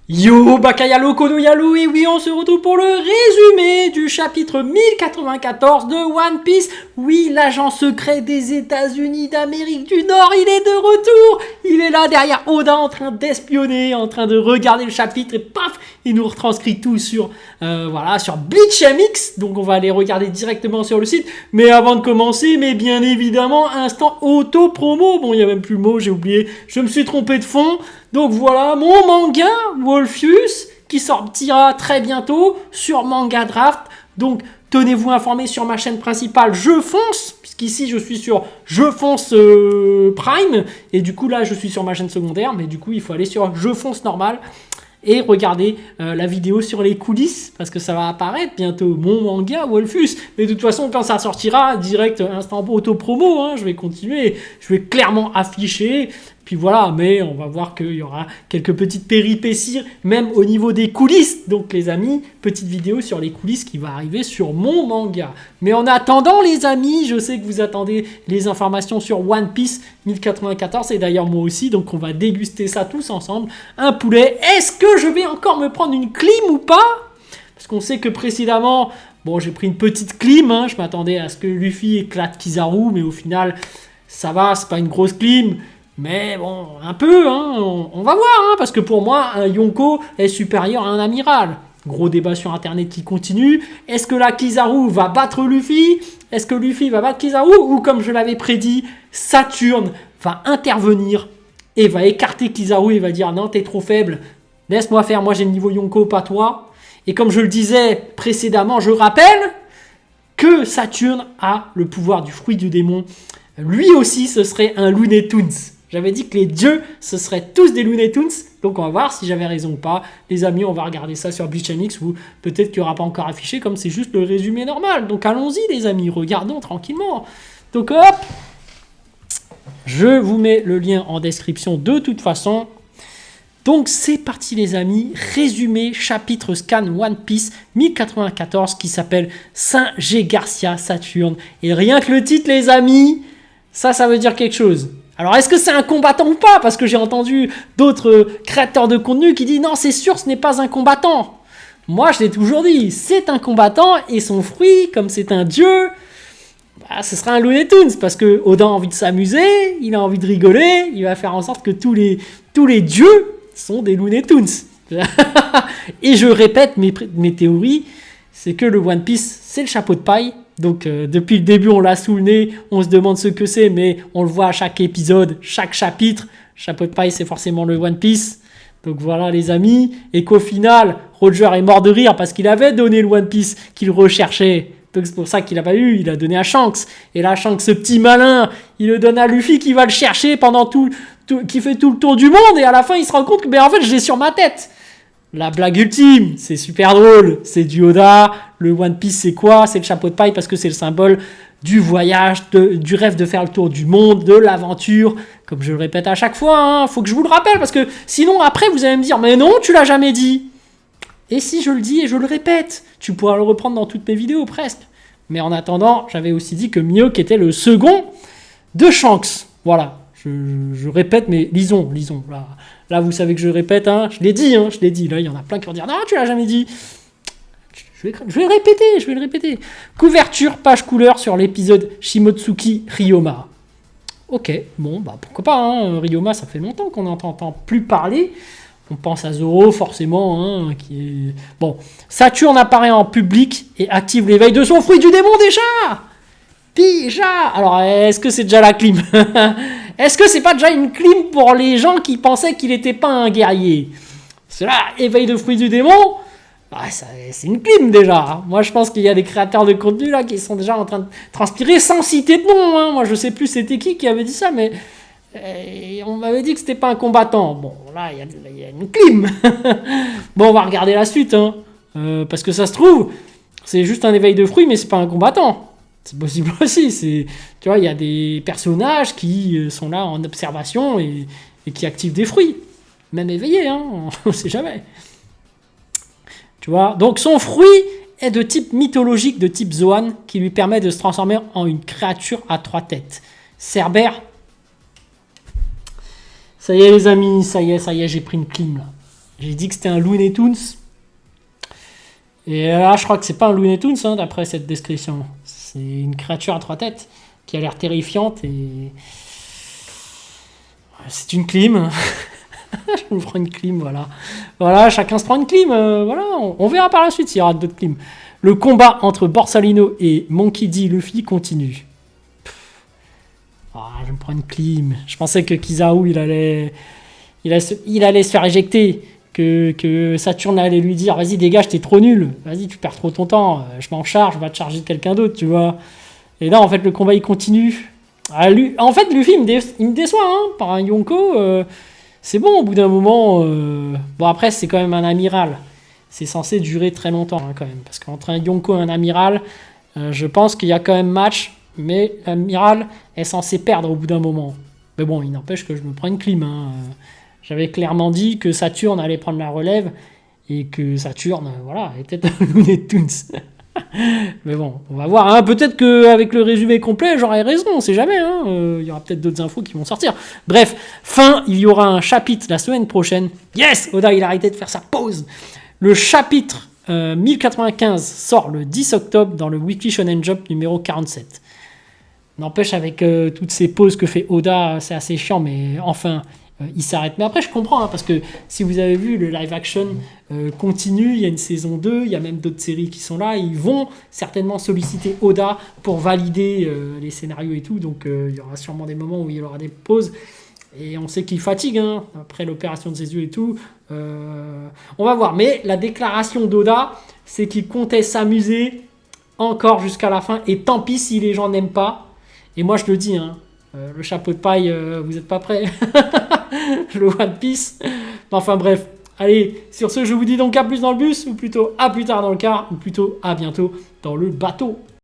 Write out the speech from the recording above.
Yo, Bakayalo, Konoyalo, et oui, on se retrouve pour le résumé du chapitre 1094 de One Piece. Oui, l'agent secret des États-Unis d'Amérique du Nord, il est de retour. Il est là derrière Oda en train d'espionner, en train de regarder le chapitre et paf, il nous retranscrit tout sur Bleach MX. Donc on va aller regarder directement sur le site. Mais avant de commencer, mais bien évidemment, instant auto-promo. Bon, il n'y a même plus le mot, j'ai oublié. Je me suis trompé de fond. Donc voilà, mon manga, Wolfius, qui sortira très bientôt sur Manga Draft. Donc tenez-vous informés sur ma chaîne principale Je Fonce, puisqu'ici je suis sur Je Fonce Prime. Et du coup là je suis sur ma chaîne secondaire, mais du coup il faut aller sur Je Fonce normal. Et regardez la vidéo sur les coulisses, parce que ça va apparaître bientôt, mon manga Wolfius. Mais de toute façon, quand ça sortira, direct, instant auto-promo, hein, je vais continuer, je vais clairement afficher. Puis voilà, mais on va voir qu'il y aura quelques petites péripéties, même au niveau des coulisses. Donc les amis, petite vidéo sur les coulisses qui va arriver sur mon manga. Mais en attendant les amis, je sais que vous attendez les informations sur One Piece 1094, et d'ailleurs moi aussi, donc on va déguster ça tous ensemble. Un poulet, est-ce que je vais encore me prendre une clim ou pas? Parce qu'on sait que précédemment, bon j'ai pris une petite clim, hein, je m'attendais à ce que Luffy éclate Kizaru, mais au final, ça va, c'est pas une grosse clim. Mais bon, un peu, hein, on va voir, hein, parce que pour moi, un Yonko est supérieur à un amiral. Gros débat sur Internet qui continue. Est-ce que la Kizaru va battre Luffy? Est-ce que Luffy va battre Kizaru? Ou comme je l'avais prédit, Saturne va intervenir et va écarter Kizaru et va dire non, t'es trop faible, laisse-moi faire, moi j'ai le niveau Yonko, pas toi. Et comme je le disais précédemment, je rappelle que Saturne a le pouvoir du fruit du démon. Lui aussi, ce serait un Looney Tunes. J'avais dit que les dieux, ce seraient tous des Looney Tunes. Donc on va voir si j'avais raison ou pas. Les amis, on va regarder ça sur Bleach MX ou peut-être qu'il n'y aura pas encore affiché comme c'est juste le résumé normal. Donc allons-y les amis, regardons tranquillement. Donc hop, je vous mets le lien en description de toute façon. Donc c'est parti les amis, résumé chapitre scan One Piece 1094 qui s'appelle Saint-G Garcia Saturne. Et rien que le titre les amis, ça veut dire quelque chose. Alors est-ce que c'est un combattant ou pas? Parce que j'ai entendu d'autres créateurs de contenu qui disent non c'est sûr ce n'est pas un combattant. Moi je l'ai toujours dit, c'est un combattant et son fruit comme c'est un dieu, bah, ce sera un Looney Tunes parce que Oda a envie de s'amuser, il a envie de rigoler, il va faire en sorte que tous les dieux sont des Looney Tunes. Et je répète mes théories, c'est que le One Piece c'est le chapeau de paille. Donc depuis le début on l'a sous le nez, on se demande ce que c'est, mais on le voit à chaque épisode, chaque chapitre. Chapeau de paille c'est forcément le One Piece. Donc voilà les amis, et qu'au final Roger est mort de rire parce qu'il avait donné le One Piece qu'il recherchait. Donc c'est pour ça qu'il n'a pas eu, il a donné à Shanks. Et là Shanks, ce petit malin, il le donne à Luffy qui va le chercher pendant qui fait tout le tour du monde, et à la fin il se rend compte que en fait je l'ai sur ma tête. La blague ultime, c'est super drôle, c'est du Oda. Le One Piece c'est quoi? C'est le chapeau de paille parce que c'est le symbole du voyage, du rêve de faire le tour du monde, de l'aventure. Comme je le répète à chaque fois, hein, faut que je vous le rappelle parce que sinon après vous allez me dire mais non tu l'as jamais dit. Et si je le dis et je le répète, tu pourras le reprendre dans toutes mes vidéos presque. Mais en attendant, j'avais aussi dit que Mihawk était le second de Shanks. Voilà, je répète mais lisons. Là, vous savez que je répète, hein, je l'ai dit. Là, il y en a plein qui vont dire non, tu l'as jamais dit. Je vais le répéter. Couverture, page couleur sur l'épisode Shimotsuki Ryoma. Ok, bon, bah pourquoi pas, hein, Ryoma, ça fait longtemps qu'on n'entend plus parler. On pense à Zoro, forcément, hein, qui est... Bon, Saturne apparaît en public et active l'éveil de son fruit du démon déjà. Alors, est-ce que c'est déjà la clim? Est-ce que c'est pas déjà une clim pour les gens qui pensaient qu'il n'était pas un guerrier? Cela, éveil de fruits du démon, bah, c'est une clim déjà. Moi, je pense qu'il y a des créateurs de contenu là qui sont déjà en train de transpirer sans citer de nom. Hein. Moi, je sais plus c'était qui avait dit ça, mais on m'avait dit que c'était pas un combattant. Bon, là, il y a une clim. Bon, on va regarder la suite, hein. Parce que ça se trouve, c'est juste un éveil de fruits, mais c'est pas un combattant. C'est possible aussi, tu vois, il y a des personnages qui sont là en observation et qui activent des fruits. Même éveillés, hein, on ne sait jamais. Tu vois, donc son fruit est de type mythologique, de type Zoan, qui lui permet de se transformer en une créature à 3 têtes. Cerbère. Ça y est les amis, ça y est, j'ai pris une clim là. J'ai dit que c'était un Looney Tunes. Et là, je crois que c'est pas un Looney Tunes, hein, d'après cette description. C'est une créature à 3 têtes qui a l'air terrifiante et... C'est une clim. Je me prends une clim, voilà. Voilà, chacun se prend une clim. Voilà, on verra par la suite s'il y aura d'autres clims. Le combat entre Borsalino et Monkey D. Luffy continue. Je me prends une clim. Je pensais que Kizaru, il allait se faire éjecter. Que Saturne allait lui dire vas-y dégage, t'es trop nul, vas-y tu perds trop ton temps, je m'en charge, va te charger de quelqu'un d'autre, tu vois. Et là en fait le combat il continue. En fait Luffy il me déçoit hein, par un Yonko, c'est bon au bout d'un moment. Bon après c'est quand même un amiral, c'est censé durer très longtemps hein, quand même, parce qu'entre un Yonko et un amiral, je pense qu'il y a quand même match, mais l'amiral est censé perdre au bout d'un moment. Mais bon il n'empêche que je me prends une clim hein. J'avais clairement dit que Saturne allait prendre la relève et que Saturne, voilà, était un Looney Tunes. Mais bon, on va voir. Hein. Peut-être qu'avec le résumé complet, j'aurai raison, on sait jamais. Il y aura peut-être d'autres infos qui vont sortir. Bref, il y aura un chapitre la semaine prochaine. Yes, Oda, il a arrêté de faire sa pause. Le chapitre 1095 sort le 10 octobre dans le Weekly Shonen Jump numéro 47. N'empêche, avec toutes ces pauses que fait Oda, c'est assez chiant, mais enfin... il s'arrête. Mais après, je comprends, hein, parce que si vous avez vu, le live action continue, il y a une saison 2, il y a même d'autres séries qui sont là, ils vont certainement solliciter Oda pour valider les scénarios et tout, donc il y aura sûrement des moments où il y aura des pauses, et on sait qu'il fatigue, hein, après l'opération de ses yeux et tout. On va voir, mais la déclaration d'Oda, c'est qu'il comptait s'amuser encore jusqu'à la fin, et tant pis si les gens n'aiment pas, et moi je le dis, hein, le chapeau de paille, vous n'êtes pas prêts. Le One Piece. Enfin bref, allez, sur ce, je vous dis donc à plus dans le bus, ou plutôt à plus tard dans le car, ou plutôt à bientôt dans le bateau.